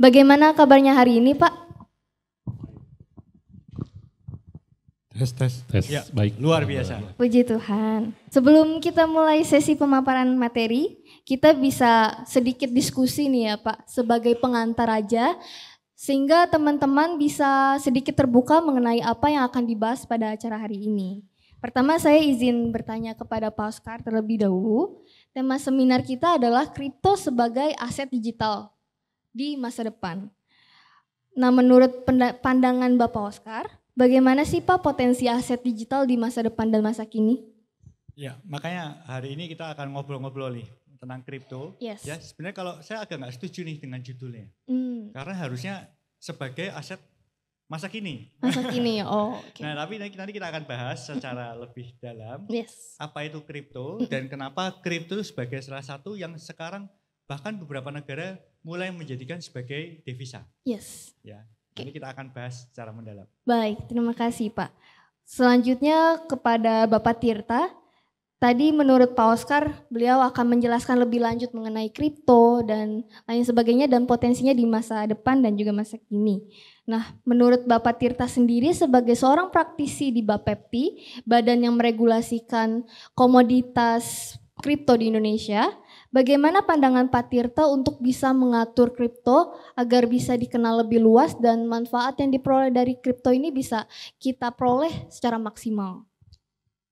Bagaimana kabarnya hari ini, Pak? Tes. Ya, Baik. luar biasa. Puji Tuhan. Sebelum kita mulai sesi pemaparan materi, kita bisa sedikit diskusi nih ya Pak, sebagai pengantar aja, sehingga teman-teman bisa sedikit terbuka mengenai apa yang akan dibahas pada acara hari ini. Pertama saya izin bertanya kepada Pak Oscar terlebih dahulu. Tema seminar kita adalah kripto sebagai aset digital di masa depan. Nah, menurut pandangan Bapak Oscar, bagaimana sih Pak potensi aset digital di masa depan dan masa kini? Ya, makanya hari ini kita akan ngobrol-ngobrol nih tentang kripto. Yes. Ya, sebenarnya kalau saya agak nggak setuju nih dengan judulnya. Karena harusnya sebagai aset masa kini. Masa kini ya, oh oke. Nah, tapi nanti kita akan bahas secara lebih dalam Yes. apa itu kripto dan kenapa kripto sebagai salah satu yang sekarang bahkan beberapa negara mulai menjadikan sebagai devisa. Yes. Ya, ini kita akan bahas secara mendalam. Baik, terima kasih Pak. Selanjutnya kepada Bapak Tirta. Tadi menurut Pak Oscar, beliau akan menjelaskan lebih lanjut mengenai kripto dan lain sebagainya dan potensinya di masa depan dan juga masa kini. Nah, menurut Bapak Tirta sendiri sebagai seorang praktisi di Bapepti, badan yang meregulasikan komoditas kripto di Indonesia, bagaimana pandangan Pak Tirta untuk bisa mengatur kripto agar bisa dikenal lebih luas dan manfaat yang diperoleh dari kripto ini bisa kita peroleh secara maksimal?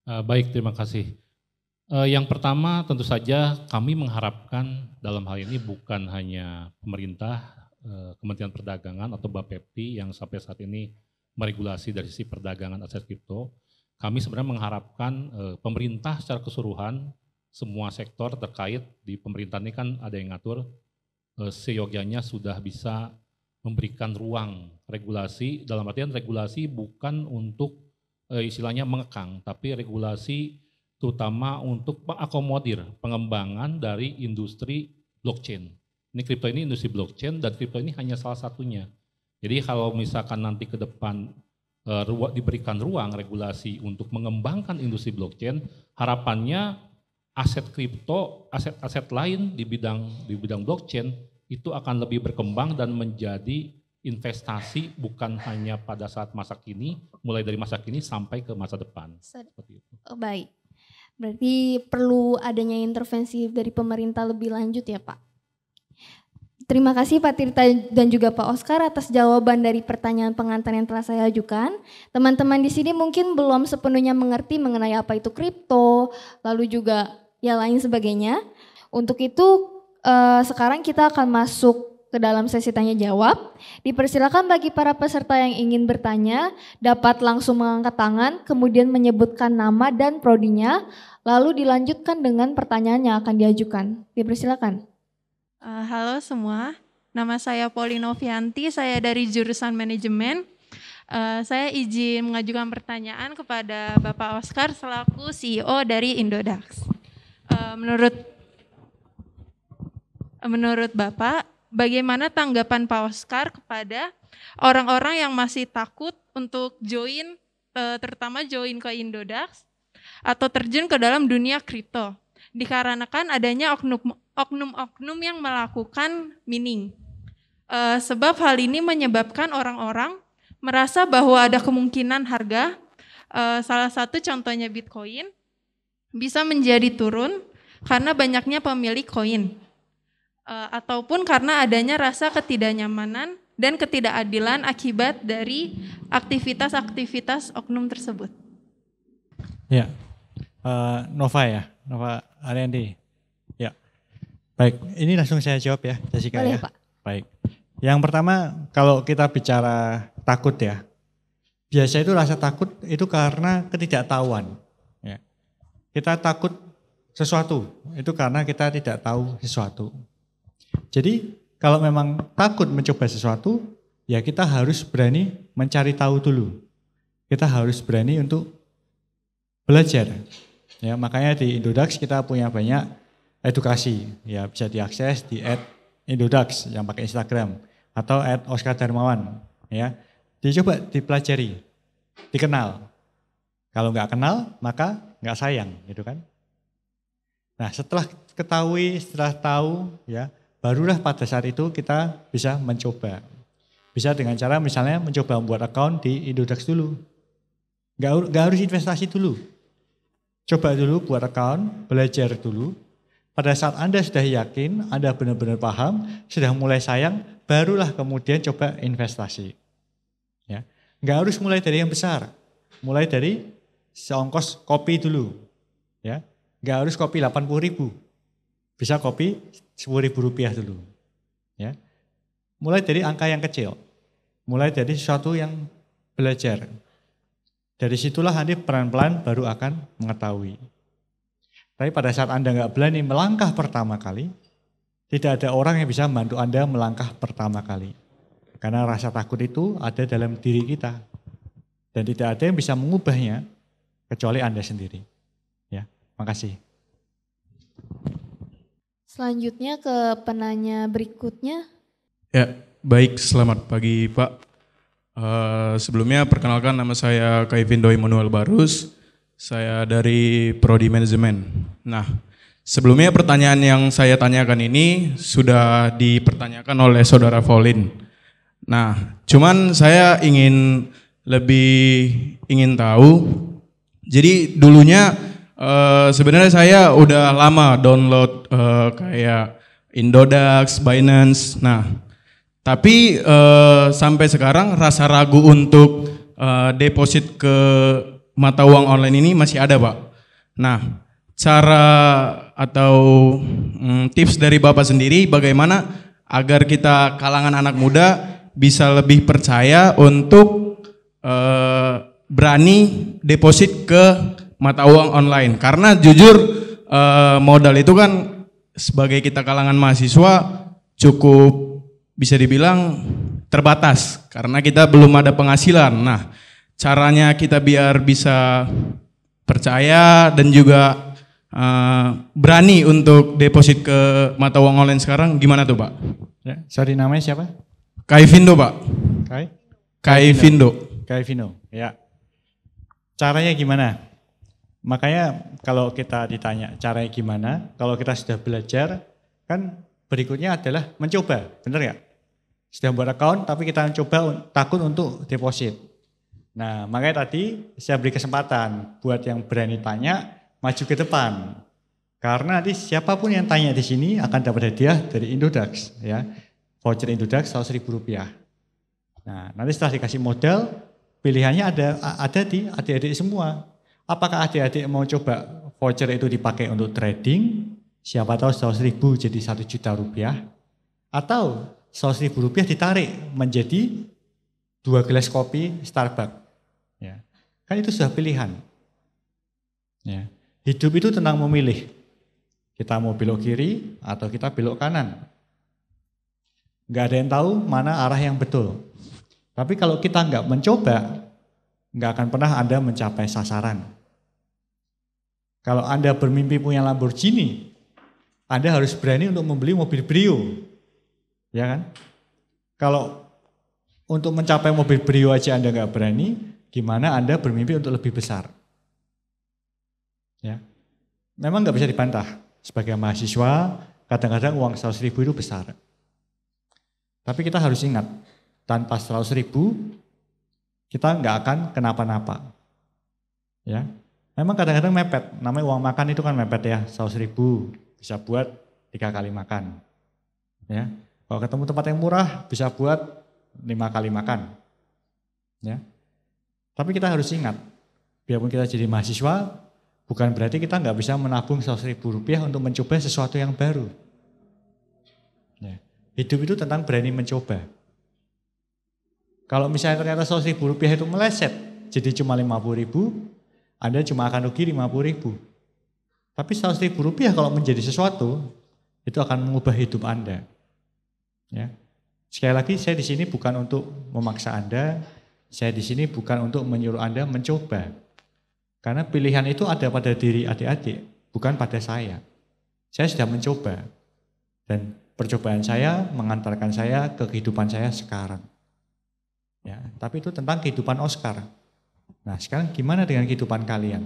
Baik, terima kasih. Yang pertama tentu saja kami mengharapkan dalam hal ini bukan hanya pemerintah, Kementerian Perdagangan atau Bapepti yang sampai saat ini meregulasi dari sisi perdagangan aset kripto. Kami sebenarnya mengharapkan pemerintah secara keseluruhan, semua sektor terkait di pemerintahan ini kan ada yang ngatur, seyogyanya sudah bisa memberikan ruang regulasi, dalam artian regulasi bukan untuk istilahnya mengekang, tapi regulasi terutama untuk mengakomodir pengembangan dari industri blockchain. Ini kripto ini industri blockchain dan kripto ini hanya salah satunya. Jadi kalau misalkan nanti ke depan diberikan ruang regulasi untuk mengembangkan industri blockchain, harapannya aset kripto, aset-aset lain di bidang blockchain itu akan lebih berkembang dan menjadi investasi bukan hanya pada saat masa kini, mulai dari masa kini sampai ke masa depan. Seperti itu. Oh, baik. Berarti perlu adanya intervensi dari pemerintah lebih lanjut ya Pak. Terima kasih Pak Tirta dan juga Pak Oscar atas jawaban dari pertanyaan pengantar yang telah saya ajukan. Teman-teman di sini mungkin belum sepenuhnya mengerti mengenai apa itu kripto, lalu juga ya lain sebagainya. Untuk itu sekarang kita akan masuk ke dalam sesi tanya jawab. Dipersilakan bagi para peserta yang ingin bertanya dapat langsung mengangkat tangan, kemudian menyebutkan nama dan prodinya, lalu dilanjutkan dengan pertanyaan yang akan diajukan. Dipersilakan. Halo semua, nama saya Polinovianti, saya dari jurusan manajemen. Saya izin mengajukan pertanyaan kepada Bapak Oscar selaku CEO dari Indodax. Menurut Bapak, bagaimana tanggapan Pak Oscar kepada orang-orang yang masih takut untuk join, terutama join ke Indodax atau terjun ke dalam dunia kripto, dikarenakan adanya oknum-oknum yang melakukan mining. Sebab hal ini menyebabkan orang-orang merasa bahwa ada kemungkinan harga, salah satu contohnya Bitcoin, bisa menjadi turun karena banyaknya pemilik koin. Ataupun karena adanya rasa ketidaknyamanan dan ketidakadilan akibat dari aktivitas-aktivitas oknum tersebut. Ya, Nova Ariandi. Ya, baik. Ini langsung saya jawab ya, Jessica. Boleh, ya. Pak. Baik. Yang pertama, kalau kita bicara takut ya, biasa itu rasa takut itu karena ketidaktahuan. Ya. Kita takut sesuatu itu karena kita tidak tahu sesuatu. Jadi kalau memang takut mencoba sesuatu, ya kita harus berani mencari tahu dulu. Kita harus berani untuk belajar. Ya, makanya di Indodax kita punya banyak edukasi. Ya, bisa diakses di @Indodax yang pakai Instagram atau @OscarDarmawan. Ya, dicoba dipelajari, dikenal. Kalau nggak kenal, maka nggak sayang, gitu kan? Nah, setelah ketahui, setelah tahu, ya, barulah pada saat itu kita bisa mencoba. Bisa dengan cara misalnya mencoba membuat account di Indodax dulu. Nggak harus investasi dulu. Coba dulu buat account, belajar dulu. Pada saat Anda sudah yakin, Anda benar-benar paham, sudah mulai sayang, barulah kemudian coba investasi. Ya. Nggak harus mulai dari yang besar. Mulai dari seongkos kopi dulu. Ya. Nggak harus kopi 80.000. Bisa kopi 10.000 rupiah dulu. Ya. Mulai dari angka yang kecil. Mulai dari sesuatu yang belajar. Dari situlah nanti pelan-pelan baru akan mengetahui. Tapi pada saat Anda nggak berani melangkah pertama kali, tidak ada orang yang bisa membantu Anda melangkah pertama kali. Karena rasa takut itu ada dalam diri kita. Dan tidak ada yang bisa mengubahnya kecuali Anda sendiri. Ya, makasih. Selanjutnya ke penanya berikutnya. Ya, baik, selamat pagi Pak. Sebelumnya perkenalkan, nama saya Kaivindo Immanuel Barus, saya dari Prodi Manajemen. Nah, sebelumnya pertanyaan yang saya tanyakan ini sudah dipertanyakan oleh saudara Volin. Nah, cuman saya ingin tahu, jadi dulunya sebenarnya saya udah lama download kayak Indodax, Binance. Nah, tapi sampai sekarang rasa ragu untuk deposit ke mata uang online ini masih ada, Pak. Nah, cara atau tips dari Bapak sendiri bagaimana agar kita kalangan anak muda bisa lebih percaya untuk berani deposit ke mata uang online. Karena jujur modal itu kan sebagai kita kalangan mahasiswa cukup bisa dibilang terbatas karena kita belum ada penghasilan. Nah, caranya kita biar bisa percaya dan juga berani untuk deposit ke mata uang online sekarang gimana tuh, Pak? Ya, sorry, namanya siapa? Kaivindo, Pak. Kaivindo. Ya. Caranya gimana? Makanya kalau kita ditanya caranya gimana, kalau kita sudah belajar, kan berikutnya adalah mencoba, benar ya? Sudah buat account tapi kita coba takut untuk deposit. Nah, makanya tadi saya beri kesempatan buat yang berani tanya, maju ke depan. Karena nanti siapapun yang tanya di sini akan dapat hadiah dari Indodax, ya. Voucher Indodax 100.000 rupiah. Nah, nanti setelah dikasih modal, pilihannya ada di adik-adik semua. Apakah adik-adik mau coba voucher itu dipakai untuk trading? Siapa tahu 100.000 jadi 1 juta rupiah. Atau 100.000 rupiah ditarik menjadi 2 gelas kopi Starbucks. Ya. Kan itu sudah pilihan. Ya. Hidup itu tentang memilih. Kita mau belok kiri atau kita belok kanan. Gak ada yang tahu mana arah yang betul. Tapi kalau kita nggak mencoba, nggak akan pernah Anda mencapai sasaran. Kalau Anda bermimpi punya Lamborghini, Anda harus berani untuk membeli mobil Brio. Ya kan? Kalau untuk mencapai mobil Brio aja Anda nggak berani, gimana Anda bermimpi untuk lebih besar? Ya, memang nggak bisa dibantah. Sebagai mahasiswa, kadang-kadang uang 100.000 itu besar. Tapi kita harus ingat, tanpa 100.000 kita nggak akan kenapa-napa. Ya, memang kadang-kadang mepet. Namanya uang makan itu kan mepet ya, 100.000 bisa buat 3 kali makan. Ya. Kalau ketemu tempat yang murah bisa buat 5 kali makan. Ya. Tapi kita harus ingat, biarpun kita jadi mahasiswa, bukan berarti kita nggak bisa menabung 100.000 rupiah untuk mencoba sesuatu yang baru. Ya. Hidup itu tentang berani mencoba. Kalau misalnya ternyata 100.000 rupiah itu meleset, jadi cuma 50.000, Anda cuma akan rugi 50.000. Tapi 100.000 rupiah kalau menjadi sesuatu, itu akan mengubah hidup Anda. Ya. Sekali lagi saya di sini bukan untuk memaksa Anda, saya di sini bukan untuk menyuruh Anda mencoba. Karena pilihan itu ada pada diri adik-adik, bukan pada saya. Saya sudah mencoba dan percobaan saya mengantarkan saya ke kehidupan saya sekarang. Ya, tapi itu tentang kehidupan Oscar. Nah, sekarang gimana dengan kehidupan kalian?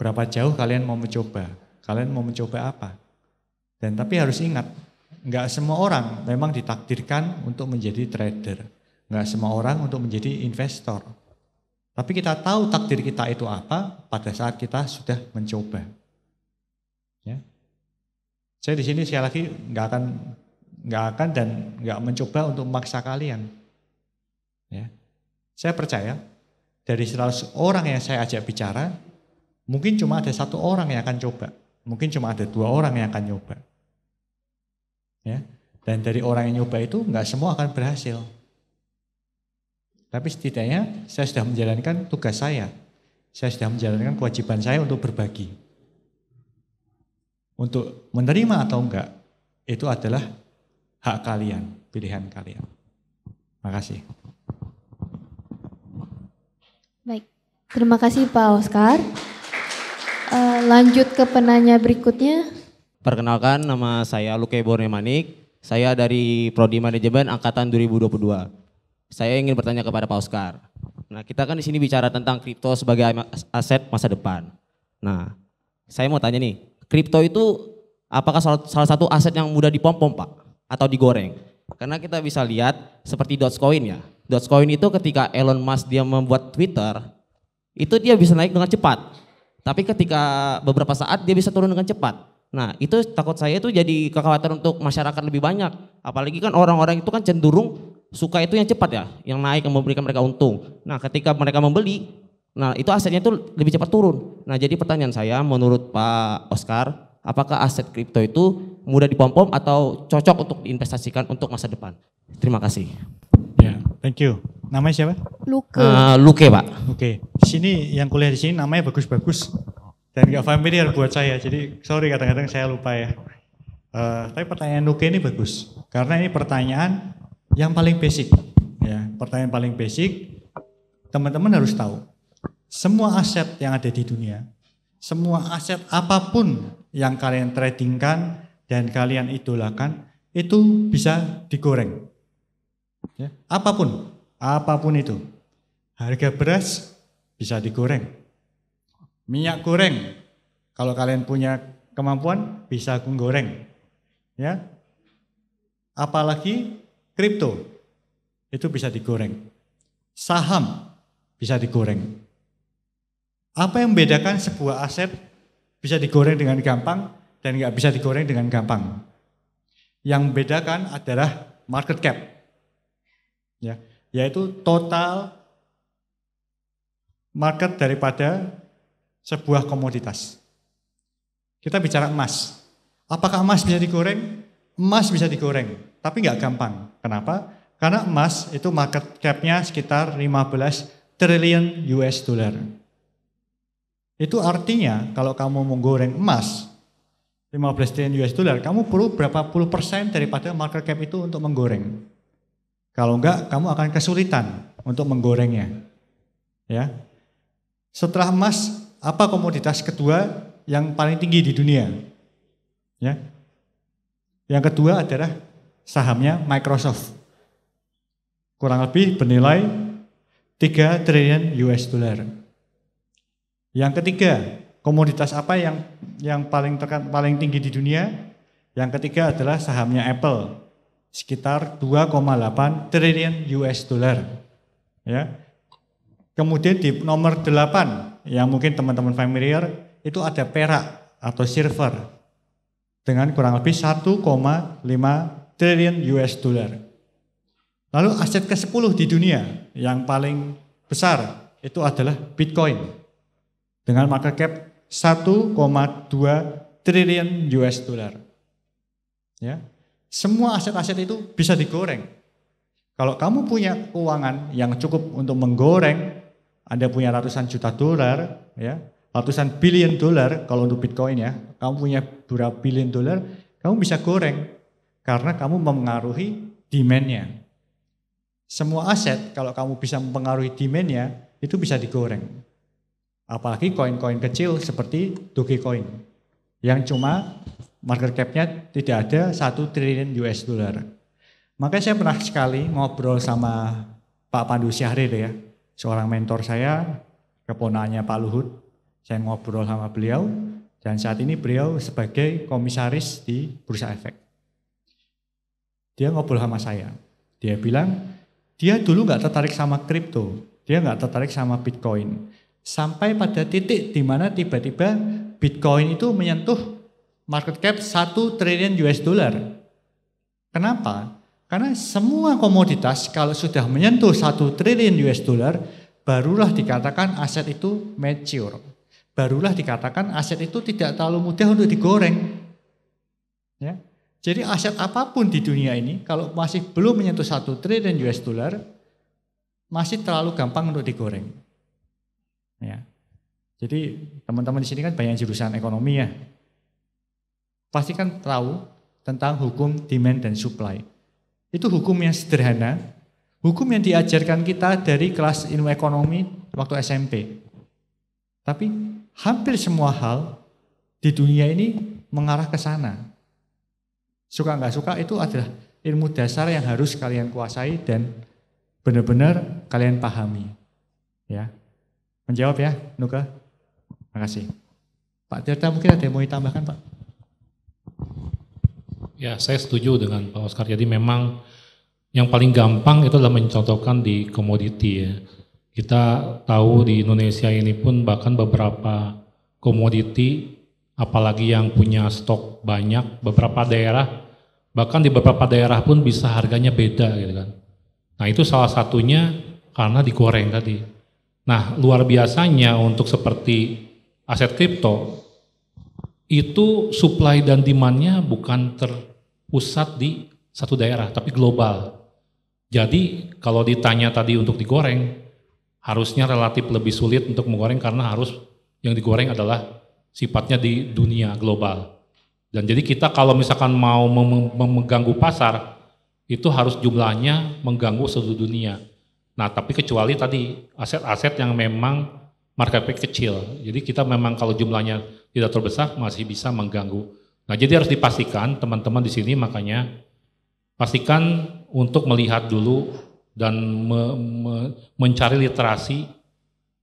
Berapa jauh kalian mau mencoba? Kalian mau mencoba apa? Dan tapi harus ingat, Enggak semua orang memang ditakdirkan untuk menjadi trader. Enggak semua orang untuk menjadi investor. Tapi kita tahu takdir kita itu apa pada saat kita sudah mencoba. Ya. Saya di sini sekali lagi nggak akan dan nggak mencoba untuk memaksa kalian. Ya. Saya percaya dari 100 orang yang saya ajak bicara, mungkin cuma ada 1 orang yang akan coba, mungkin cuma ada 2 orang yang akan nyoba. Ya. Dan dari orang yang nyoba itu nggak semua akan berhasil. Tapi setidaknya saya sudah menjalankan tugas saya sudah menjalankan kewajiban saya untuk berbagi. Untuk menerima atau enggak, itu adalah hak kalian, pilihan kalian. Makasih. Baik, terima kasih Pak Oscar. Lanjut ke penanya berikutnya. Perkenalkan, nama saya Luke Bornemanik. Saya dari Prodi Manajemen Angkatan 2022. Saya ingin bertanya kepada Pak Oscar. Nah, kita kan di sini bicara tentang kripto sebagai aset masa depan. Nah, saya mau tanya nih, kripto itu apakah salah satu aset yang mudah dipom-pom, Pak? Atau digoreng? Karena kita bisa lihat seperti Dogecoin ya. Dogecoin itu ketika Elon Musk dia membuat Twitter, itu dia bisa naik dengan cepat. Tapi ketika beberapa saat dia bisa turun dengan cepat. Nah, itu takut saya itu jadi kekhawatiran untuk masyarakat lebih banyak. Apalagi kan orang-orang itu kan cenderung suka itu yang cepat ya, yang naik, yang memberikan mereka untung. Nah, ketika mereka membeli, nah itu asetnya itu lebih cepat turun. Nah, jadi pertanyaan saya menurut Pak Oscar, apakah aset kripto itu mudah dipom-pom atau cocok untuk diinvestasikan untuk masa depan? Terima kasih. Ya, thank you. Namanya siapa? Luke. Luke, Pak. Oke. Di sini yang kuliah di sini namanya bagus-bagus dan nggak familiar buat saya. Jadi sorry kadang-kadang saya lupa ya. Tapi pertanyaan Luke ini bagus karena ini pertanyaan yang paling basic. Ya, pertanyaan paling basic. Teman-teman harus tahu semua aset yang ada di dunia, semua aset apapun yang kalian tradingkan dan kalian idolakan itu bisa digoreng. Ya, apapun itu. Harga beras bisa digoreng. Minyak goreng, kalau kalian punya kemampuan bisa menggoreng. Ya. Apalagi kripto, itu bisa digoreng. Saham bisa digoreng. Apa yang membedakan sebuah aset bisa digoreng dengan gampang dan nggak bisa digoreng dengan gampang? Yang membedakan adalah market cap. Ya, yaitu total market daripada sebuah komoditas. Kita bicara emas. Apakah emas bisa digoreng? Emas bisa digoreng, tapi nggak gampang. Kenapa? Karena emas itu market cap-nya sekitar 15 triliun US dollar. Itu artinya kalau kamu menggoreng emas 15 triliun US dollar, kamu perlu berapa puluh persen daripada market cap itu untuk menggoreng. Kalau enggak, kamu akan kesulitan untuk menggorengnya. Ya. Setelah emas, apa komoditas kedua yang paling tinggi di dunia? Ya. Yang kedua adalah sahamnya Microsoft. Kurang lebih bernilai 3 triliun US dollar. Yang ketiga, komoditas apa yang paling tinggi di dunia? Yang ketiga adalah sahamnya Apple. Sekitar 2,8 triliun US dollar. Ya. Kemudian di nomor 8 yang mungkin teman-teman familiar itu ada perak atau silver dengan kurang lebih 1,5 triliun US dollar. Lalu aset ke-10 di dunia yang paling besar itu adalah Bitcoin dengan market cap 1,2 triliun US dollar. Ya. Semua aset-aset itu bisa digoreng. Kalau kamu punya keuangan yang cukup untuk menggoreng, Anda punya ratusan juta dolar, ya, ratusan billion dolar kalau untuk Bitcoin ya, kamu punya berapa billion dolar, kamu bisa goreng karena kamu mempengaruhi demand-nya. Semua aset kalau kamu bisa mempengaruhi demand-nya itu bisa digoreng. Apalagi koin-koin kecil seperti Dogecoin yang cuma market cap-nya tidak ada 1 triliun US dollar. Makanya saya pernah sekali ngobrol sama Pak Pandu Syahril ya, seorang mentor saya, keponakannya Pak Luhut. Saya ngobrol sama beliau dan saat ini beliau sebagai komisaris di Bursa Efek. dia ngobrol sama saya. Dia bilang, dia dulu nggak tertarik sama kripto, dia nggak tertarik sama Bitcoin. Sampai pada titik di mana tiba-tiba Bitcoin itu menyentuh market cap 1 triliun US dollar. Kenapa? Karena semua komoditas kalau sudah menyentuh 1 triliun US dollar, barulah dikatakan aset itu mature. Barulah dikatakan aset itu tidak terlalu mudah untuk digoreng. Ya. Jadi aset apapun di dunia ini kalau masih belum menyentuh 1 triliun US dollar masih terlalu gampang untuk digoreng. Ya. Jadi teman-teman di sini kan banyak jurusan ekonomi ya. Pasti kan tahu tentang hukum demand dan supply. Itu hukum yang sederhana, hukum yang diajarkan kita dari kelas ilmu ekonomi waktu SMP. Tapi hampir semua hal di dunia ini mengarah ke sana. Suka nggak suka itu adalah ilmu dasar yang harus kalian kuasai dan benar-benar kalian pahami. Ya, menjawab ya, Nuka. Makasih. Pak Tirta mungkin ada yang mau ditambahkan, Pak? Ya, saya setuju dengan Pak Oskar. Jadi memang yang paling gampang itu adalah mencontohkan di komoditi ya. Kita tahu di Indonesia ini pun bahkan beberapa komoditi, apalagi yang punya stok banyak, beberapa daerah, bahkan di beberapa daerah pun bisa harganya beda gitu kan. Nah itu salah satunya karena digoreng tadi. Nah luar biasanya untuk seperti aset kripto, itu supply dan demand-nya bukan terpusat di satu daerah, tapi global. Jadi kalau ditanya tadi untuk digoreng, harusnya relatif lebih sulit untuk menggoreng karena harus yang digoreng adalah sifatnya di dunia global. Dan jadi kita kalau misalkan mau mengganggu pasar, itu harus jumlahnya mengganggu seluruh dunia. Nah tapi kecuali tadi aset-aset yang memang market cap kecil. Jadi kita memang kalau jumlahnya tidak terbesar masih bisa mengganggu. Nah jadi harus dipastikan teman-teman di sini makanya pastikan untuk melihat dulu dan mencari literasi.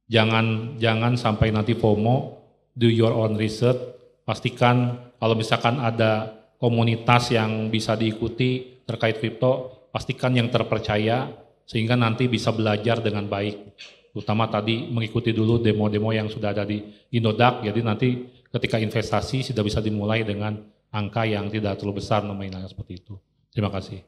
Jangan sampai nanti FOMO, do your own research. Pastikan kalau misalkan ada komunitas yang bisa diikuti terkait kripto, pastikan yang terpercaya sehingga nanti bisa belajar dengan baik. Terutama tadi mengikuti dulu demo-demo yang sudah ada di Indodax, jadi nanti ketika investasi sudah bisa dimulai dengan angka yang tidak terlalu besar nominalnya seperti itu. Terima kasih.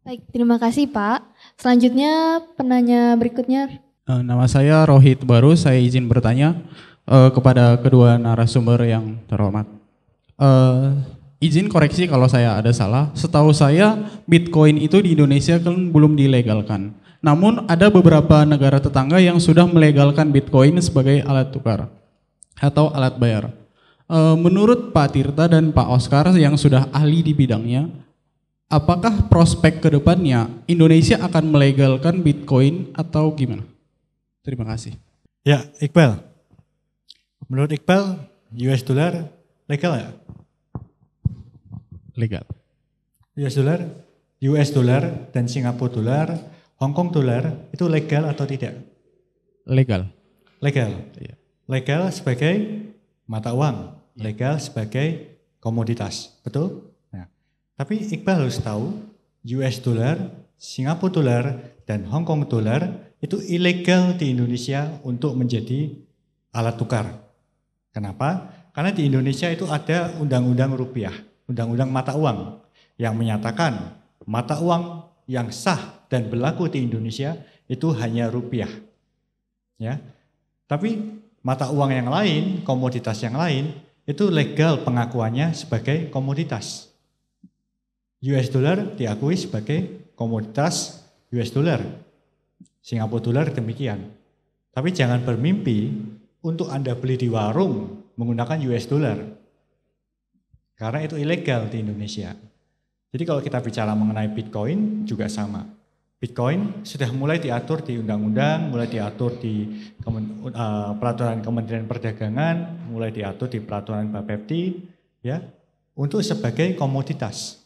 Baik, terima kasih Pak. Selanjutnya penanya berikutnya. Nama saya Rohit Baru, saya izin bertanya kepada kedua narasumber yang terhormat. Izin koreksi kalau saya ada salah, setahu saya Bitcoin itu di Indonesia kan belum dilegalkan. Namun ada beberapa negara tetangga yang sudah melegalkan Bitcoin sebagai alat tukar atau alat bayar. Menurut Pak Tirta dan Pak Oskar yang sudah ahli di bidangnya, apakah prospek ke depannya Indonesia akan melegalkan Bitcoin atau gimana? Terima kasih. Ya, Iqbal. Menurut Iqbal, US dollar legal ya? Legal. US dollar dan Singapura dollar, Hong Kong dollar itu legal atau tidak? Legal. Legal. Iya. Legal sebagai mata uang, legal sebagai komoditas, betul? Nah, tapi Iqbal harus tahu US dollar, Singapura dollar, dan Hong Kong dollar itu ilegal di Indonesia untuk menjadi alat tukar. Kenapa? Karena di Indonesia itu ada undang-undang rupiah, undang-undang mata uang yang menyatakan mata uang yang sah dan berlaku di Indonesia itu hanya rupiah. Ya. Tapi mata uang yang lain, komoditas yang lain itu legal pengakuannya sebagai komoditas. US dollar diakui sebagai komoditas US dollar. Singapura dollar demikian. Tapi jangan bermimpi untuk Anda beli di warung menggunakan US dollar. Karena itu ilegal di Indonesia. Jadi kalau kita bicara mengenai Bitcoin juga sama. Bitcoin sudah mulai diatur di undang-undang, mulai diatur di peraturan Kementerian Perdagangan, mulai diatur di peraturan Bapepti, ya, untuk sebagai komoditas.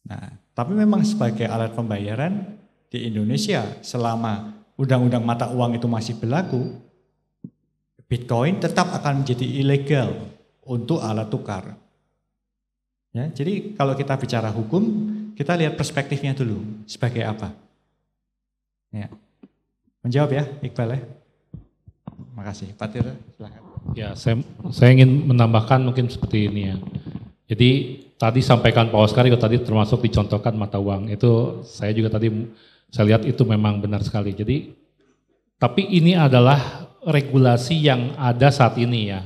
Nah, tapi memang sebagai alat pembayaran di Indonesia selama undang-undang mata uang itu masih berlaku, Bitcoin tetap akan menjadi ilegal untuk alat tukar. Ya, jadi kalau kita bicara hukum, kita lihat perspektifnya dulu sebagai apa. Ya. Menjawab ya, Iqbal ya. Makasih. Pak Tir, silakan. Ya, saya ingin menambahkan mungkin seperti ini ya. Jadi tadi sampaikan Pak Oskar juga tadi termasuk dicontohkan mata uang. Itu saya juga tadi saya lihat itu memang benar sekali. Jadi tapi ini adalah regulasi yang ada saat ini ya,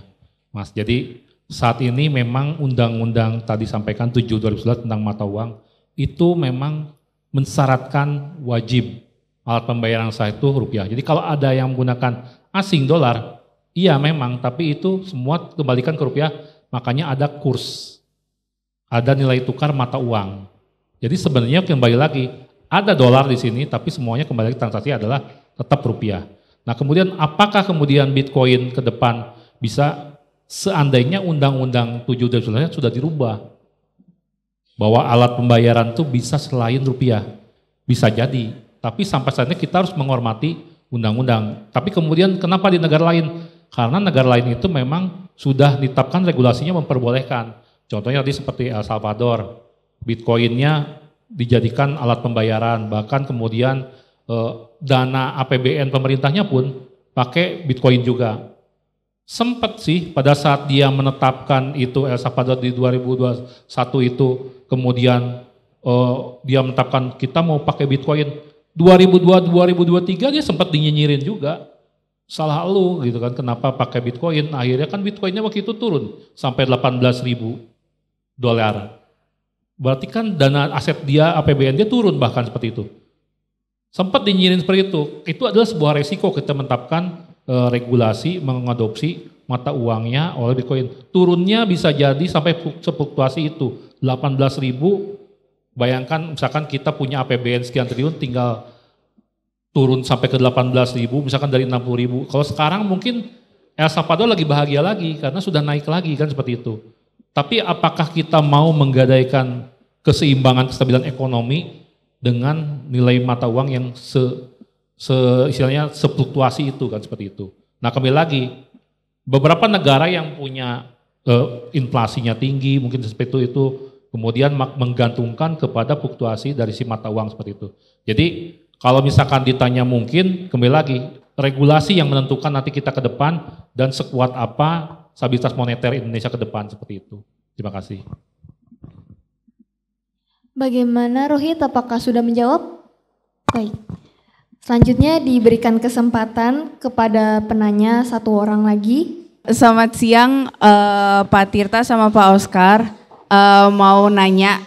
Mas. Jadi saat ini memang undang-undang tadi sampaikan 7/2011 tentang mata uang itu memang mensyaratkan wajib alat pembayaran sah itu rupiah. Jadi kalau ada yang menggunakan asing dolar, iya memang, tapi itu semua kembalikan ke rupiah, makanya ada kurs, ada nilai tukar mata uang. Jadi sebenarnya kembali lagi, ada dolar di sini, tapi semuanya kembali transaksi adalah tetap rupiah. Nah kemudian apakah kemudian Bitcoin ke depan bisa seandainya undang-undang 7/2011 sudah dirubah, bahwa alat pembayaran itu bisa selain rupiah, bisa jadi. Tapi sampai saat ini kita harus menghormati undang-undang. Tapi kemudian kenapa di negara lain? Karena negara lain itu memang sudah ditetapkan regulasinya memperbolehkan. Contohnya tadi seperti El Salvador, Bitcoinnya dijadikan alat pembayaran, bahkan kemudian dana APBN pemerintahnya pun pakai Bitcoin juga. Sempat sih pada saat dia menetapkan itu El Salvador di 2021 itu, kemudian dia menetapkan kita mau pakai Bitcoin 2002-2023 dia sempat dinyinyirin juga. Salah lu gitu kan, kenapa pakai Bitcoin? Akhirnya kan Bitcoinnya waktu itu turun sampai 18.000 dolar. Berarti kan dana aset dia, APBN dia turun bahkan seperti itu. Sempat dinyirin seperti itu. Itu adalah sebuah resiko kita menetapkan regulasi mengadopsi mata uangnya oleh Bitcoin. Turunnya bisa jadi sampai fluktuasi itu 18.000. Bayangkan misalkan kita punya APBN sekian triliun tinggal turun sampai ke 18.000, misalkan dari 60.000. Kalau sekarang mungkin El Salvador lagi bahagia lagi karena sudah naik lagi kan seperti itu. Tapi apakah kita mau menggadaikan keseimbangan kestabilan ekonomi dengan nilai mata uang yang istilahnya sefluktuasi itu kan seperti itu. Nah kembali lagi, beberapa negara yang punya inflasinya tinggi mungkin seperti itu kemudian menggantungkan kepada fluktuasi dari si mata uang seperti itu. Jadi kalau misalkan ditanya mungkin kembali lagi regulasi yang menentukan nanti kita ke depan dan sekuat apa stabilitas moneter Indonesia ke depan seperti itu. Terima kasih. Bagaimana Rohit, apakah sudah menjawab? Baik. Selanjutnya diberikan kesempatan kepada penanya satu orang lagi. Selamat siang Pak Tirta sama Pak Oskar. Mau nanya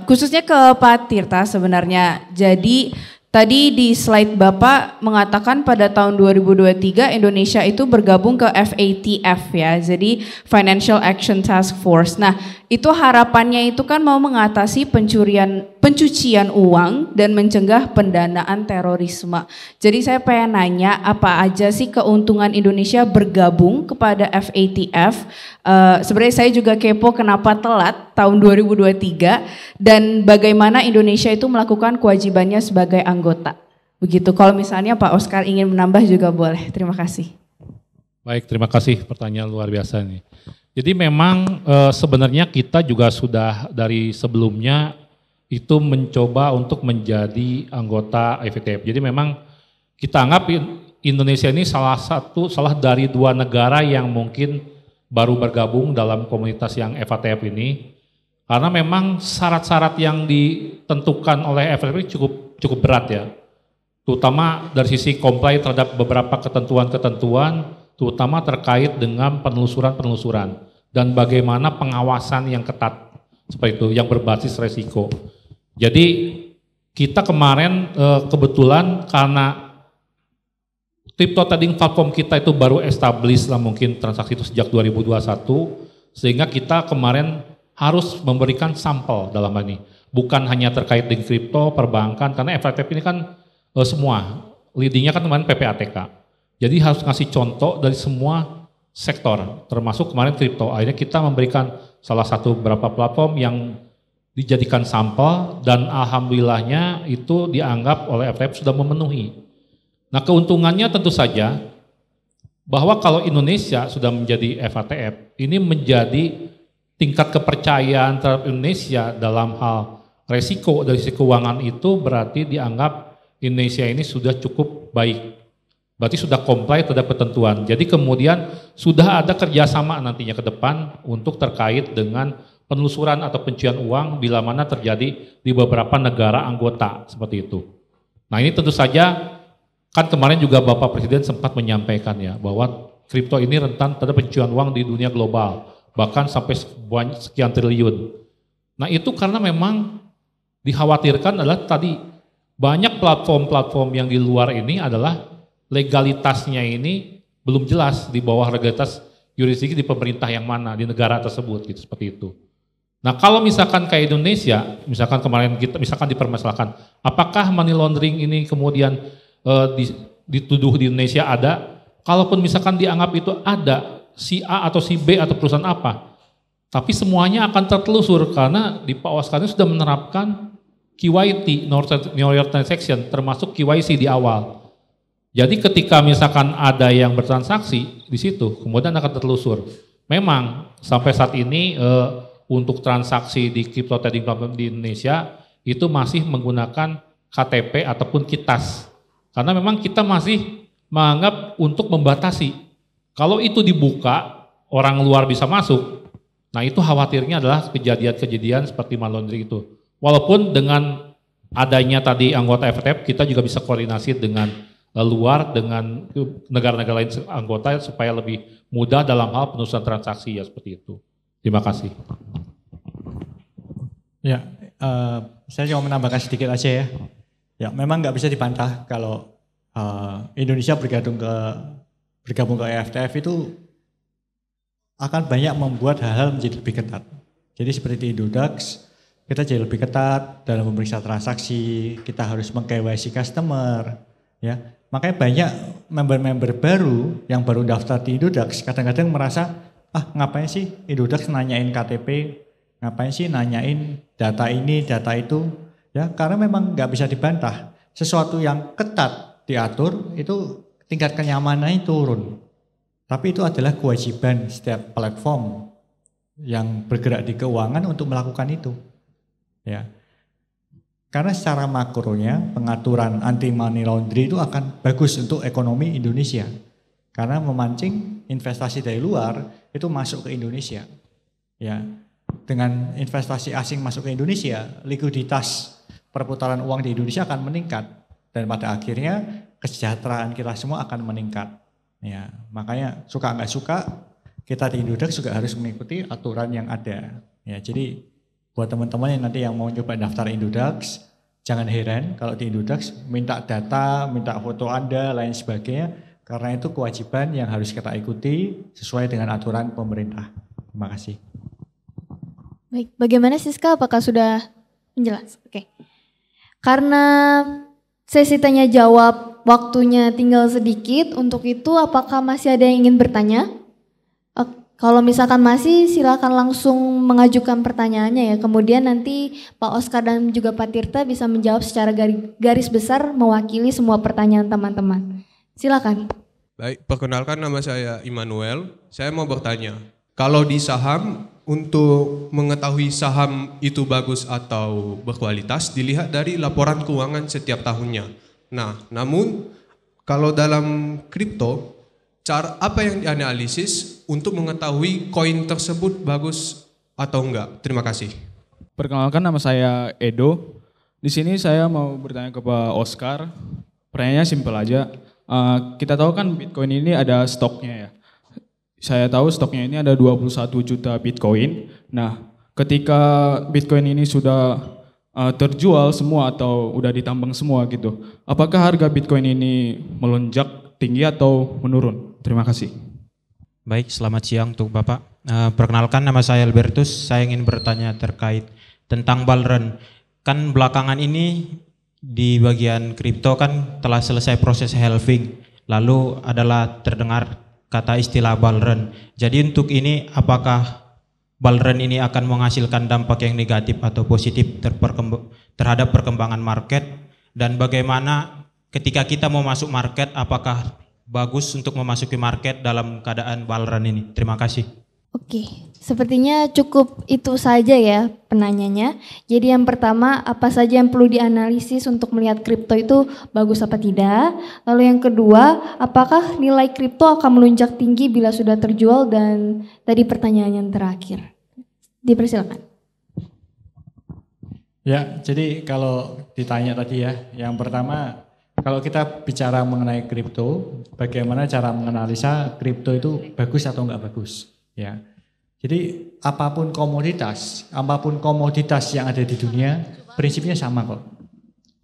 khususnya ke Pak Tirta sebenarnya. Jadi tadi di slide Bapak mengatakan pada tahun 2023 Indonesia itu bergabung ke FATF ya, jadi Financial Action Task Force. Nah, itu harapannya itu kan mau mengatasi pencucian uang dan mencegah pendanaan terorisme. Jadi saya pengen nanya apa aja sih keuntungan Indonesia bergabung kepada FATF? Sebenarnya saya juga kepo kenapa telat tahun 2023 dan bagaimana Indonesia itu melakukan kewajibannya sebagai anggota. Begitu. Kalau misalnya Pak Oskar ingin menambah juga boleh. Terima kasih. Baik, terima kasih, pertanyaan luar biasa nih. Jadi memang sebenarnya kita juga sudah dari sebelumnya itu mencoba untuk menjadi anggota FATF. Jadi memang kita anggap Indonesia ini salah dari dua negara yang mungkin baru bergabung dalam komunitas yang FATF ini. Karena memang syarat-syarat yang ditentukan oleh FATF ini cukup berat ya. Terutama dari sisi comply terhadap beberapa ketentuan-ketentuan, terutama terkait dengan penelusuran dan bagaimana pengawasan yang ketat seperti itu, yang berbasis resiko. Jadi kita kemarin kebetulan karena crypto trading platform kita itu baru establish lah mungkin transaksi itu sejak 2021, sehingga kita kemarin harus memberikan sampel dalam hal ini. Bukan hanya terkait dengan kripto, perbankan, karena FATF ini kan semua, leadingnya kan kemarin PPATK. Jadi harus ngasih contoh dari semua sektor, termasuk kemarin kripto. Akhirnya kita memberikan salah satu beberapa platform yang dijadikan sampel dan alhamdulillahnya itu dianggap oleh FATF sudah memenuhi. Nah keuntungannya tentu saja bahwa kalau Indonesia sudah menjadi FATF, ini menjadi tingkat kepercayaan terhadap Indonesia dalam hal resiko dari sisi keuangan itu berarti dianggap Indonesia ini sudah cukup baik. Berarti sudah comply terhadap ketentuan. Jadi kemudian sudah ada kerjasama nantinya ke depan untuk terkait dengan penelusuran atau pencucian uang bila mana terjadi di beberapa negara anggota seperti itu. Nah ini tentu saja kan kemarin juga Bapak Presiden sempat menyampaikan ya bahwa kripto ini rentan terhadap pencucian uang di dunia global bahkan sampai sekian triliun. Nah itu karena memang dikhawatirkan adalah tadi banyak platform-platform yang di luar ini adalah legalitasnya ini belum jelas di bawah legalitas yurisdiksi di pemerintah yang mana, di negara tersebut gitu, seperti itu. Nah kalau misalkan kayak Indonesia, misalkan kemarin kita misalkan dipermasalahkan, apakah money laundering ini kemudian dituduh di Indonesia ada, kalaupun misalkan dianggap itu ada, si A atau si B atau perusahaan apa, tapi semuanya akan tertelusur karena di Pak Oscar ini sudah menerapkan KYT, Know Your Transaction, termasuk KYC di awal. Jadi ketika misalkan ada yang bertransaksi di situ, kemudian akan tertelusur. Memang sampai saat ini untuk transaksi di crypto trading platform di Indonesia itu masih menggunakan KTP ataupun KITAS. Karena memang kita masih menganggap untuk membatasi. Kalau itu dibuka, orang luar bisa masuk. Nah itu khawatirnya adalah kejadian-kejadian seperti money laundering itu. Walaupun dengan adanya tadi anggota FATF, kita juga bisa koordinasi dengan luar dengan negara-negara lain anggota supaya lebih mudah dalam hal penelusuran transaksi ya seperti itu. Terima kasih. Ya, saya cuma menambahkan sedikit aja ya. Ya, memang nggak bisa dibantah kalau Indonesia bergabung ke FATF itu akan banyak membuat hal-hal menjadi lebih ketat. Jadi seperti di Indodax, kita jadi lebih ketat dalam memeriksa transaksi, kita harus meng-KYC customer, ya. Makanya banyak member-member baru yang baru daftar di Indodax kadang-kadang merasa, ngapain sih Indodax nanyain KTP, ngapain sih nanyain data ini, data itu, ya karena memang nggak bisa dibantah. Sesuatu yang ketat diatur itu tingkat kenyamanannya turun. Tapi itu adalah kewajiban setiap platform yang bergerak di keuangan untuk melakukan itu, ya. Karena secara makronya pengaturan anti money laundering itu akan bagus untuk ekonomi Indonesia. Karena memancing investasi dari luar itu masuk ke Indonesia. Ya, dengan investasi asing masuk ke Indonesia, likuiditas perputaran uang di Indonesia akan meningkat dan pada akhirnya kesejahteraan kita semua akan meningkat. Ya, makanya suka nggak suka kita di Indodax juga harus mengikuti aturan yang ada. Ya, jadi buat teman-teman yang nanti yang mau coba daftar Indodax, jangan heran kalau di Indodax minta data, minta foto Anda, lain sebagainya, karena itu kewajiban yang harus kita ikuti sesuai dengan aturan pemerintah. Terima kasih. Baik, bagaimana Siska? Apakah sudah menjelas? Oke. Karena sesi tanya jawab waktunya tinggal sedikit, untuk itu apakah masih ada yang ingin bertanya? Kalau misalkan masih, silakan langsung mengajukan pertanyaannya ya. Kemudian nanti Pak Oscar dan juga Pak Tirta bisa menjawab secara garis besar mewakili semua pertanyaan teman-teman. Silakan. Baik, perkenalkan nama saya Immanuel. Saya mau bertanya, kalau di saham, untuk mengetahui saham itu bagus atau berkualitas dilihat dari laporan keuangan setiap tahunnya. Nah, namun kalau dalam kripto, cara apa yang dianalisis untuk mengetahui koin tersebut bagus atau enggak? Terima kasih. Perkenalkan, nama saya Edo. Di sini saya mau bertanya ke Pak Oscar. Pertanyaannya simpel aja. Kita tahu kan Bitcoin ini ada stoknya ya. Saya tahu stoknya ini ada 21 juta Bitcoin. Nah, ketika Bitcoin ini sudah terjual semua atau udah ditambang semua gitu, apakah harga Bitcoin ini melonjak tinggi atau menurun? Terima kasih. Baik, selamat siang untuk Bapak. Perkenalkan, nama saya Albertus. Saya ingin bertanya terkait tentang Bullrun. Kan belakangan ini di bagian kripto kan telah selesai proses halving. Lalu adalah terdengar kata istilah Bullrun. Jadi untuk ini apakah Bullrun ini akan menghasilkan dampak yang negatif atau positif terhadap perkembangan market? Dan bagaimana ketika kita mau masuk market, apakah bagus untuk memasuki market dalam keadaan Bullrun ini? Terima kasih. Oke, sepertinya cukup itu saja ya penanyanya. Jadi yang pertama, apa saja yang perlu dianalisis untuk melihat kripto itu bagus apa tidak? Lalu yang kedua, apakah nilai kripto akan melonjak tinggi bila sudah terjual? Dan tadi pertanyaan yang terakhir. Dipersilakan. Ya, jadi kalau ditanya tadi ya, yang pertama kalau kita bicara mengenai kripto, bagaimana cara menganalisa kripto itu bagus atau enggak bagus? Ya, jadi apapun komoditas yang ada di dunia, prinsipnya sama kok.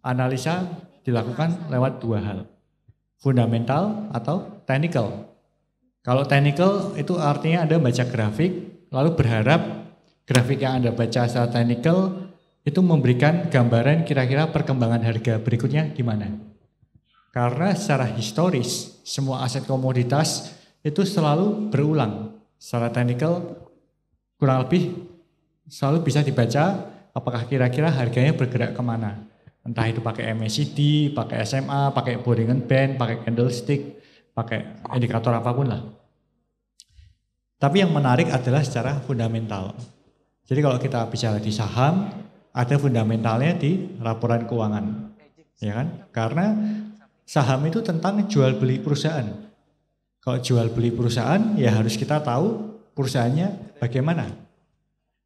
Analisa dilakukan lewat dua hal, fundamental atau technical. Kalau technical itu artinya Anda baca grafik, lalu berharap grafik yang Anda baca secara technical itu memberikan gambaran kira-kira perkembangan harga berikutnya gimana. Karena secara historis, semua aset komoditas itu selalu berulang. Secara teknikal kurang lebih selalu bisa dibaca apakah kira-kira harganya bergerak kemana. Entah itu pakai MACD, pakai SMA, pakai Bollinger Band, pakai candlestick, pakai indikator apapun lah. Tapi yang menarik adalah secara fundamental. Jadi kalau kita bicara di saham, ada fundamentalnya di laporan keuangan. Ya kan? Karena saham itu tentang jual beli perusahaan. Kalau jual beli perusahaan ya harus kita tahu perusahaannya bagaimana.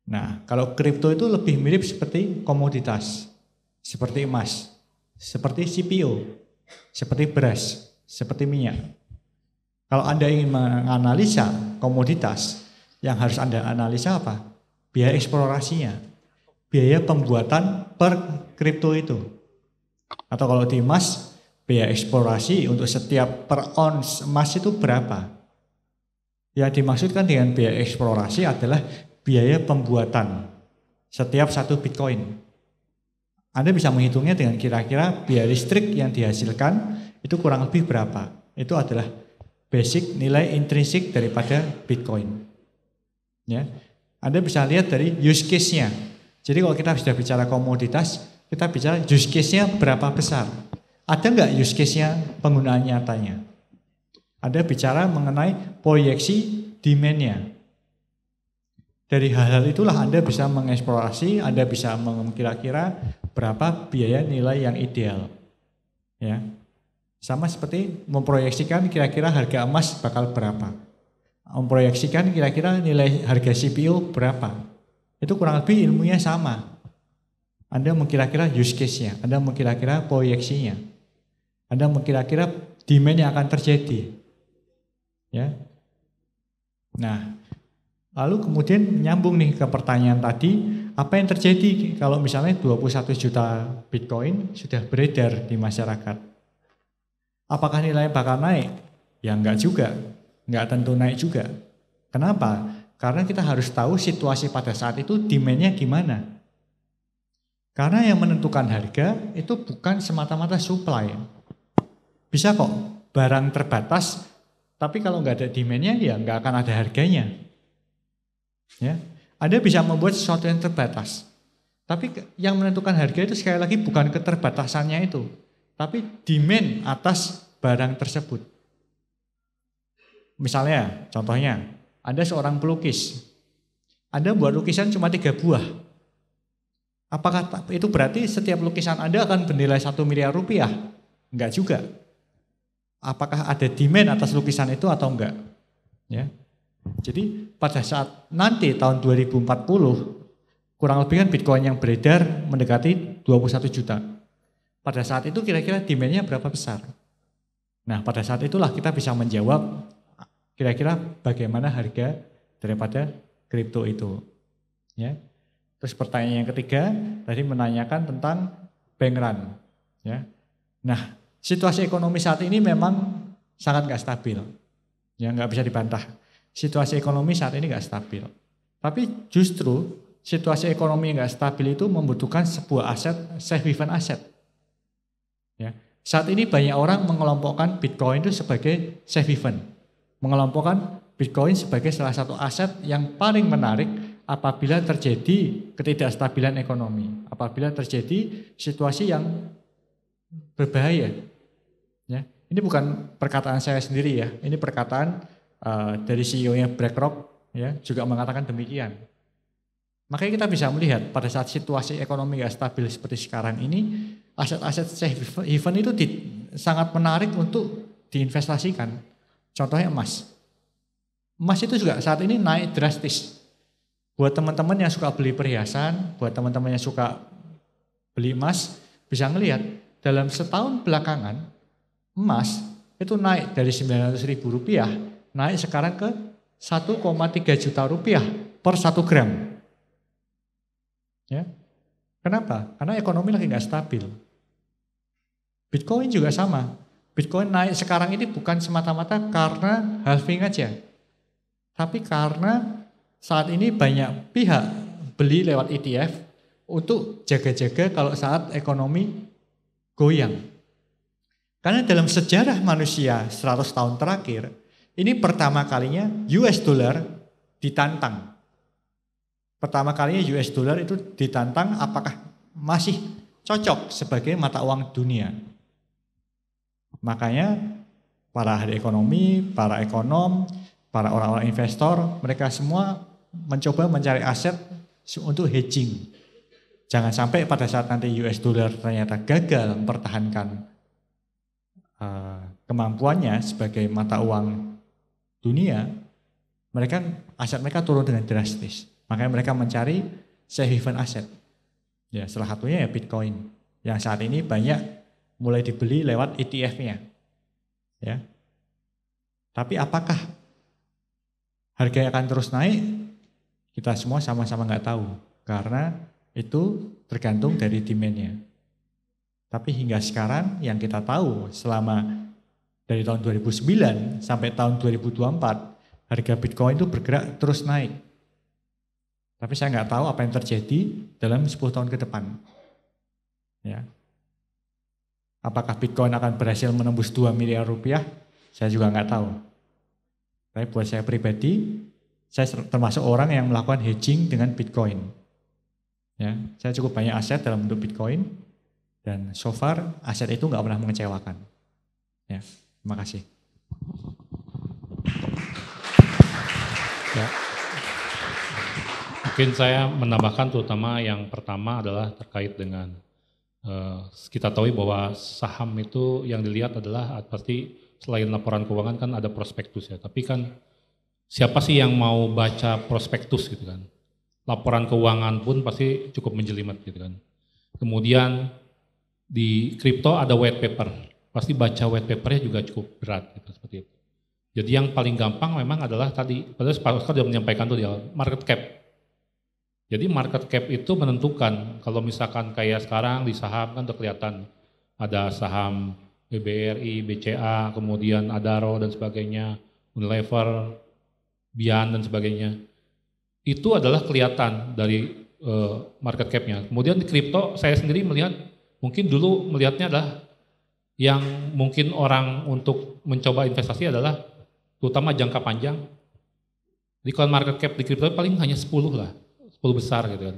Nah, kalau kripto itu lebih mirip seperti komoditas, seperti emas, seperti CPO, seperti beras, seperti minyak. Kalau Anda ingin menganalisa komoditas, yang harus Anda analisa apa? Biaya eksplorasinya, biaya pembuatan per kripto itu. Atau kalau di emas, biaya eksplorasi untuk setiap per ons emas itu berapa? Yang dimaksudkan dengan biaya eksplorasi adalah biaya pembuatan setiap satu Bitcoin. Anda bisa menghitungnya dengan kira-kira biaya listrik yang dihasilkan itu kurang lebih berapa. Itu adalah basic nilai intrinsik daripada Bitcoin. Ya. Anda bisa lihat dari use case-nya. Jadi kalau kita sudah bicara komoditas, kita bicara use case-nya berapa besar. Ada nggak use case-nya penggunaan nyatanya? Ada bicara mengenai proyeksi demand-nya. Dari hal-hal itulah Anda bisa mengeksplorasi, Anda bisa mengkira-kira berapa biaya nilai yang ideal. Ya. Sama seperti memproyeksikan kira-kira harga emas bakal berapa. Memproyeksikan kira-kira nilai harga CPO berapa. Itu kurang lebih ilmunya sama. Anda mengkira-kira use case-nya, Anda mengkira-kira proyeksinya. Anda mengkira-kira demand yang akan terjadi. Ya. Nah, lalu kemudian nyambung nih ke pertanyaan tadi, apa yang terjadi kalau misalnya 21 juta Bitcoin sudah beredar di masyarakat? Apakah nilainya bakal naik? Ya enggak juga, enggak tentu naik juga. Kenapa? Karena kita harus tahu situasi pada saat itu demand-nya gimana. Karena yang menentukan harga itu bukan semata-mata supply. Bisa kok barang terbatas, tapi kalau nggak ada demand-nya ya nggak akan ada harganya. Ya, Anda bisa membuat sesuatu yang terbatas, tapi yang menentukan harga itu sekali lagi bukan keterbatasannya itu, tapi demand atas barang tersebut. Misalnya, contohnya, Anda seorang pelukis, Anda buat lukisan cuma 3 buah. Apakah itu berarti setiap lukisan Anda akan bernilai 1 miliar rupiah? Enggak juga. Apakah ada demand atas lukisan itu atau enggak? Ya. Jadi pada saat nanti tahun 2040 kurang lebih kan Bitcoin yang beredar mendekati 21 juta. Pada saat itu kira-kira demand-nya berapa besar? Nah, pada saat itulah kita bisa menjawab kira-kira bagaimana harga daripada kripto itu. Ya. Terus pertanyaan yang ketiga tadi menanyakan tentang bank run. Ya. Nah, situasi ekonomi saat ini memang sangat nggak stabil, ya nggak bisa dibantah. Situasi ekonomi saat ini nggak stabil. Tapi justru situasi ekonomi yang nggak stabil itu membutuhkan sebuah aset, safe haven aset. Ya. Saat ini banyak orang mengelompokkan Bitcoin itu sebagai safe haven, mengelompokkan Bitcoin sebagai salah satu aset yang paling menarik apabila terjadi ketidakstabilan ekonomi, apabila terjadi situasi yang berbahaya. Ya, ini bukan perkataan saya sendiri ya, ini perkataan dari CEO-nya BlackRock, ya juga mengatakan demikian. Makanya kita bisa melihat pada saat situasi ekonomi gak stabil seperti sekarang ini, aset-aset safe haven itu sangat menarik untuk diinvestasikan. Contohnya emas. Emas itu juga saat ini naik drastis. Buat teman-teman yang suka beli perhiasan, buat teman-teman yang suka beli emas, bisa ngelihat dalam setahun belakangan emas itu naik dari Rp900.000 naik sekarang ke 1,3 juta rupiah per 1 gram. Ya. Kenapa? Karena ekonomi lagi nggak stabil. Bitcoin juga sama. Bitcoin naik sekarang ini bukan semata-mata karena halving aja. Tapi karena saat ini banyak pihak beli lewat ETF untuk jaga-jaga kalau saat ekonomi goyang. Karena dalam sejarah manusia 100 tahun terakhir, ini pertama kalinya US dollar ditantang. Pertama kalinya US dollar itu ditantang apakah masih cocok sebagai mata uang dunia. Makanya para ahli ekonomi, para ekonom, para orang-orang investor, mereka semua mencoba mencari aset untuk hedging. Jangan sampai pada saat nanti US dollar ternyata gagal mempertahankan kemampuannya sebagai mata uang dunia, aset mereka turun dengan drastis. Makanya mereka mencari safe haven aset. Ya, salah satunya ya Bitcoin yang saat ini banyak mulai dibeli lewat ETF-nya. Ya. Tapi apakah harganya akan terus naik? Kita semua sama-sama nggak tahu karena itu tergantung dari demand-nya. Tapi hingga sekarang yang kita tahu selama dari tahun 2009 sampai tahun 2024 harga Bitcoin itu bergerak terus naik. Tapi saya nggak tahu apa yang terjadi dalam 10 tahun ke depan. Ya. Apakah Bitcoin akan berhasil menembus 2 miliar rupiah? Saya juga nggak tahu. Tapi buat saya pribadi, saya termasuk orang yang melakukan hedging dengan Bitcoin. Ya, saya cukup banyak aset dalam bentuk Bitcoin dan so far aset itu nggak pernah mengecewakan. Ya, terima kasih. Ya. Mungkin saya menambahkan terutama yang pertama adalah terkait dengan kita tahu bahwa saham itu yang dilihat adalah pasti selain laporan keuangan kan ada prospektus ya. Tapi kan siapa sih yang mau baca prospektus gitu kan? Laporan keuangan pun pasti cukup menjelimet gitu kan. Kemudian di kripto ada white paper, pasti baca white papernya juga cukup berat gitu seperti itu. Jadi yang paling gampang memang adalah tadi, padahal Pak Oscar sudah menyampaikan tuh di awal, market cap. Jadi market cap itu menentukan, kalau misalkan kayak sekarang di saham kan udah kelihatan ada saham BBRI, BCA, kemudian Adaro dan sebagainya, Unilever, Bian dan sebagainya. Itu adalah kelihatan dari market cap-nya. Kemudian di kripto saya sendiri melihat, mungkin dulu melihatnya adalah yang mungkin orang untuk mencoba investasi adalah terutama jangka panjang. Jadi kalau market cap di kripto paling hanya 10 lah. 10 besar gitu kan.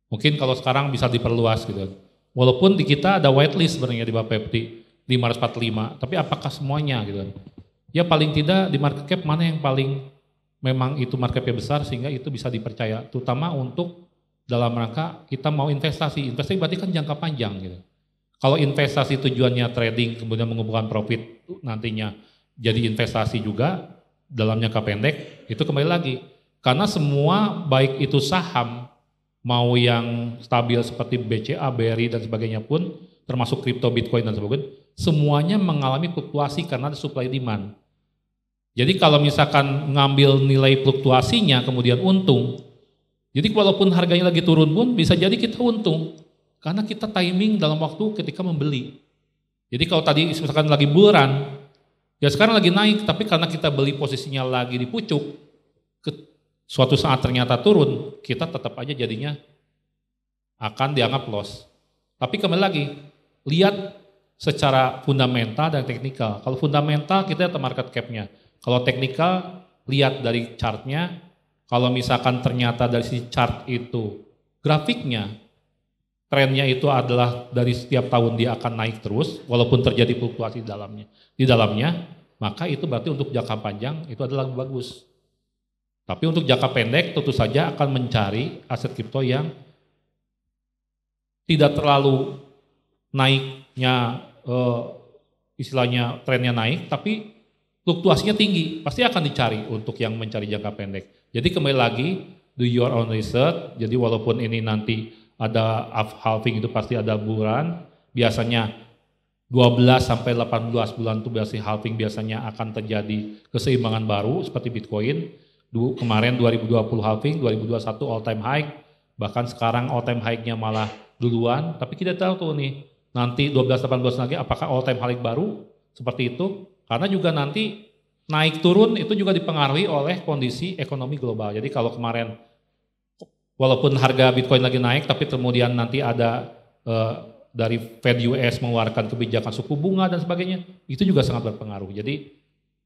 Mungkin kalau sekarang bisa diperluas gitu kan. Walaupun di kita ada whitelist sebenarnya di Bapepti 545, tapi apakah semuanya gitu kan. Ya paling tidak di market cap mana yang paling memang itu market cap besar sehingga itu bisa dipercaya. Terutama untuk dalam rangka kita mau investasi. Investasi berarti kan jangka panjang gitu. Kalau investasi tujuannya trading kemudian mengumpulkan profit nantinya jadi investasi juga dalam jangka pendek, itu kembali lagi. Karena semua baik itu saham mau yang stabil seperti BCA, BRI dan sebagainya pun termasuk kripto, Bitcoin dan sebagainya, semuanya mengalami fluktuasi karena ada supply demand. Jadi kalau misalkan ngambil nilai fluktuasinya kemudian untung, jadi walaupun harganya lagi turun pun bisa jadi kita untung karena kita timing dalam waktu ketika membeli. Jadi kalau tadi misalkan lagi bull run, ya sekarang lagi naik tapi karena kita beli posisinya lagi di pucuk, suatu saat ternyata turun, kita tetap aja jadinya akan dianggap loss. Tapi kembali lagi, lihat secara fundamental dan teknikal. Kalau fundamental kita lihat market cap-nya. Kalau teknikal, lihat dari chart-nya. Kalau misalkan ternyata dari si chart itu grafiknya, trennya itu adalah dari setiap tahun dia akan naik terus, walaupun terjadi fluktuasi di dalamnya, maka itu berarti untuk jangka panjang itu adalah bagus. Tapi untuk jangka pendek tentu saja akan mencari aset kripto yang tidak terlalu naiknya, istilahnya trennya naik, tapi fluktuasinya tinggi. Pasti akan dicari untuk yang mencari jangka pendek. Jadi kembali lagi, do your own research. Jadi walaupun ini nanti ada halving itu pasti ada bulan, biasanya 12 sampai 18 bulan itu biasanya halving biasanya akan terjadi keseimbangan baru seperti Bitcoin. Kemarin 2020 halving, 2021 all time high, bahkan sekarang all time high-nya malah duluan, tapi kita tahu tuh nih, nanti 12-18 lagi apakah all time high baru seperti itu, karena juga nanti naik turun itu juga dipengaruhi oleh kondisi ekonomi global. Jadi kalau kemarin walaupun harga Bitcoin lagi naik, tapi kemudian nanti ada dari Fed US mengeluarkan kebijakan suku bunga dan sebagainya, itu juga sangat berpengaruh. Jadi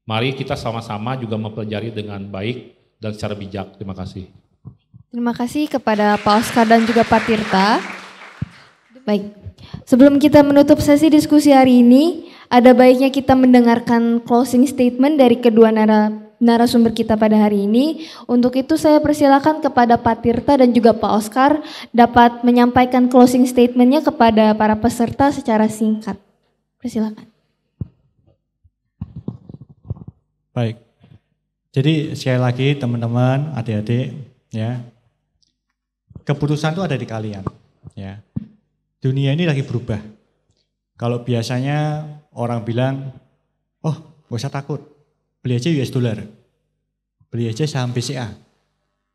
mari kita sama-sama juga mempelajari dengan baik dan secara bijak. Terima kasih. Terima kasih kepada Pak Oskar dan juga Pak Tirta. Baik, sebelum kita menutup sesi diskusi hari ini, ada baiknya kita mendengarkan closing statement dari kedua narasumber kita pada hari ini. Untuk itu saya persilakan kepada Pak Tirta dan juga Pak Oskar dapat menyampaikan closing statementnya kepada para peserta secara singkat. Persilakan. Baik, jadi sekali lagi teman-teman, adik-adik, ya, keputusan itu ada di kalian. Ya, dunia ini lagi berubah. Kalau biasanya orang bilang, oh gak usah takut, beli aja US dollar, beli aja saham BCA,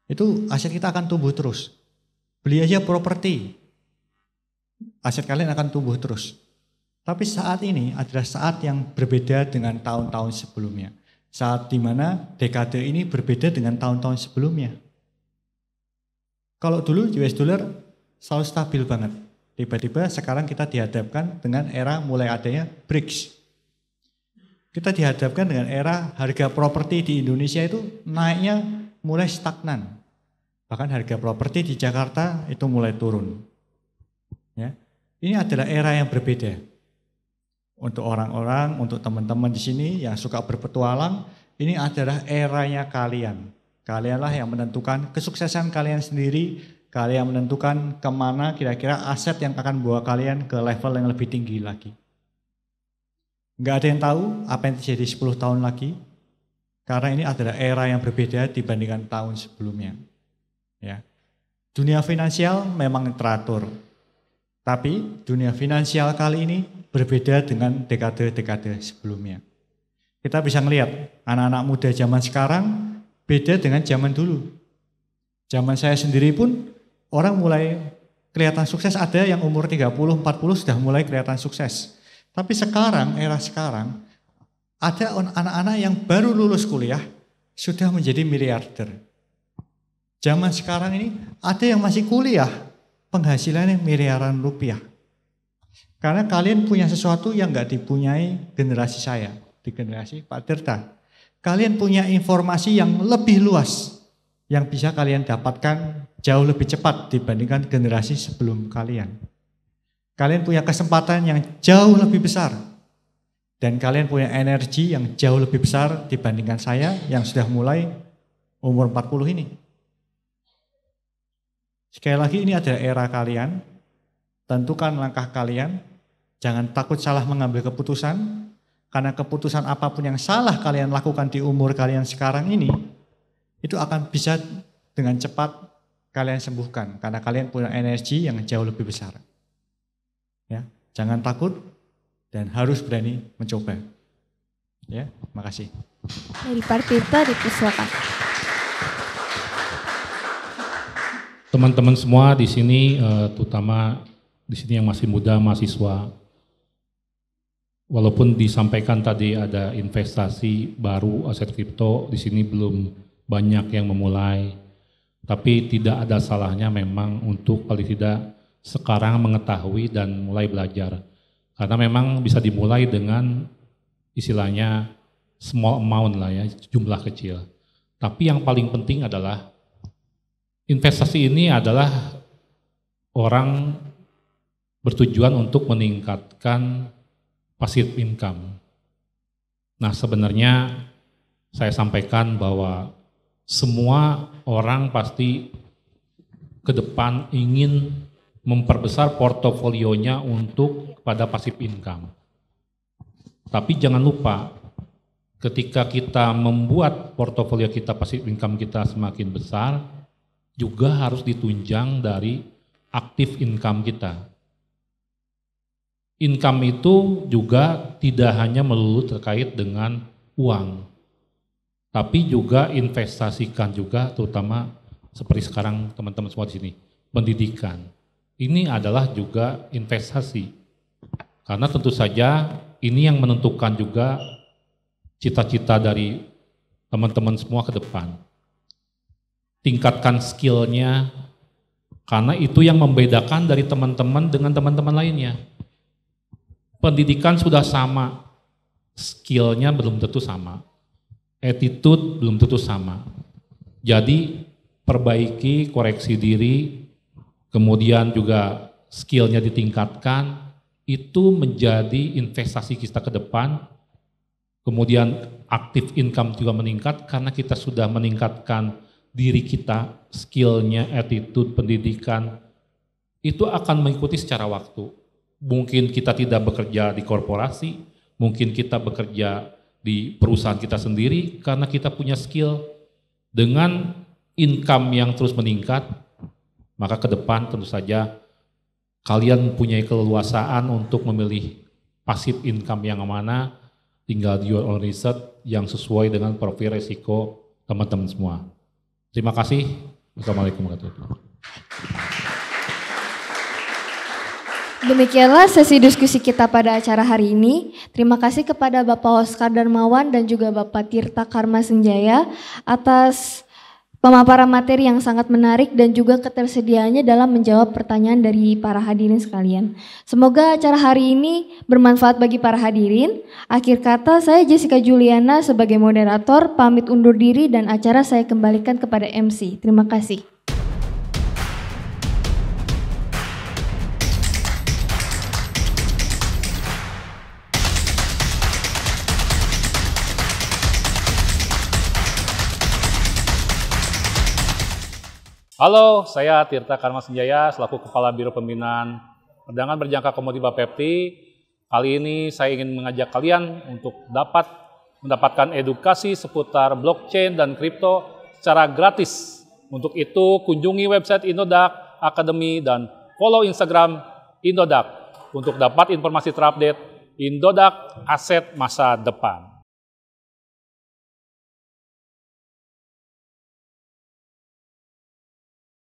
itu aset kita akan tumbuh terus. Beli aja properti, aset kalian akan tumbuh terus. Tapi saat ini adalah saat yang berbeda dengan tahun-tahun sebelumnya. Saat dimana dekade ini berbeda dengan tahun-tahun sebelumnya. Kalau dulu US dollar selalu stabil banget. Tiba-tiba sekarang kita dihadapkan dengan era mulai adanya BRICS. Kita dihadapkan dengan era harga properti di Indonesia itu naiknya mulai stagnan. Bahkan harga properti di Jakarta itu mulai turun. Ya. Ini adalah era yang berbeda. Untuk orang-orang, untuk teman-teman di sini yang suka berpetualang, ini adalah eranya kalian. Kalianlah yang menentukan kesuksesan kalian sendiri, kalian menentukan kemana kira-kira aset yang akan bawa kalian ke level yang lebih tinggi lagi. Nggak ada yang tahu apa yang terjadi 10 tahun lagi, karena ini adalah era yang berbeda dibandingkan tahun sebelumnya. Ya. Dunia finansial memang teratur, tapi dunia finansial kali ini berbeda dengan dekade-dekade sebelumnya. Kita bisa melihat anak-anak muda zaman sekarang beda dengan zaman dulu. Zaman saya sendiri pun orang mulai kelihatan sukses, ada yang umur 30-40 sudah mulai kelihatan sukses. Tapi sekarang, era sekarang, ada anak-anak yang baru lulus kuliah sudah menjadi miliarder. Zaman sekarang ini ada yang masih kuliah, penghasilannya miliaran rupiah. Karena kalian punya sesuatu yang nggak dipunyai generasi saya, di generasi Pak Tirta. Kalian punya informasi yang lebih luas, yang bisa kalian dapatkan jauh lebih cepat dibandingkan generasi sebelum kalian. Kalian punya kesempatan yang jauh lebih besar, dan kalian punya energi yang jauh lebih besar dibandingkan saya yang sudah mulai umur 40 ini. Sekali lagi ini adalah era kalian, tentukan langkah kalian, jangan takut salah mengambil keputusan, karena keputusan apapun yang salah kalian lakukan di umur kalian sekarang ini, itu akan bisa dengan cepat kalian sembuhkan, karena kalian punya energi yang jauh lebih besar. Ya, jangan takut dan harus berani mencoba. Ya, makasih. Dari Pak Tirta dipersilakan. Teman-teman semua di sini, terutama di sini yang masih muda, mahasiswa, walaupun disampaikan tadi ada investasi baru aset kripto, di sini belum banyak yang memulai, tapi tidak ada salahnya memang untuk paling tidak sekarang mengetahui dan mulai belajar. Karena memang bisa dimulai dengan istilahnya small amount lah ya, jumlah kecil. Tapi yang paling penting adalah investasi ini adalah orang bertujuan untuk meningkatkan passive income. Nah sebenarnya saya sampaikan bahwa semua orang pasti ke depan ingin memperbesar portofolionya untuk pada passive income. Tapi jangan lupa, ketika kita membuat portofolio kita passive income kita semakin besar, juga harus ditunjang dari active income kita. Income itu juga tidak hanya melulu terkait dengan uang, tapi juga investasikan juga, terutama seperti sekarang teman-teman semua di sini, pendidikan. Ini adalah juga investasi. Karena tentu saja ini yang menentukan juga cita-cita dari teman-teman semua ke depan. Tingkatkan skillnya, karena itu yang membedakan dari teman-teman dengan teman-teman lainnya. Pendidikan sudah sama, skillnya belum tentu sama. Attitude belum tentu sama. Jadi perbaiki, koreksi diri, kemudian juga skillnya ditingkatkan, itu menjadi investasi kita ke depan. Kemudian active income juga meningkat karena kita sudah meningkatkan diri kita, skillnya, attitude, pendidikan, itu akan mengikuti secara waktu. Mungkin kita tidak bekerja di korporasi, mungkin kita bekerja di perusahaan kita sendiri karena kita punya skill. Dengan income yang terus meningkat, maka ke depan tentu saja kalian mempunyai keleluasaan untuk memilih passive income yang mana, tinggal do your own research yang sesuai dengan profil resiko teman-teman semua. Terima kasih. Assalamualaikum warahmatullahi wabarakatuh. Demikianlah sesi diskusi kita pada acara hari ini. Terima kasih kepada Bapak Oskar Darmawan dan juga Bapak Tirta Karma Senjaya atas pemaparan materi yang sangat menarik dan juga ketersediaannya dalam menjawab pertanyaan dari para hadirin sekalian. Semoga acara hari ini bermanfaat bagi para hadirin. Akhir kata, saya Jessica Juliana sebagai moderator pamit undur diri dan acara saya kembalikan kepada MC. Terima kasih. Halo, saya Tirta Karma Senjaya selaku Kepala Biro Pembinaan Perdagangan Berjangka Komoditi Bapepti. Kali ini saya ingin mengajak kalian untuk dapat mendapatkan edukasi seputar blockchain dan kripto secara gratis. Untuk itu kunjungi website Indodax Academy dan follow Instagram Indodax untuk dapat informasi terupdate Indodax Aset Masa Depan.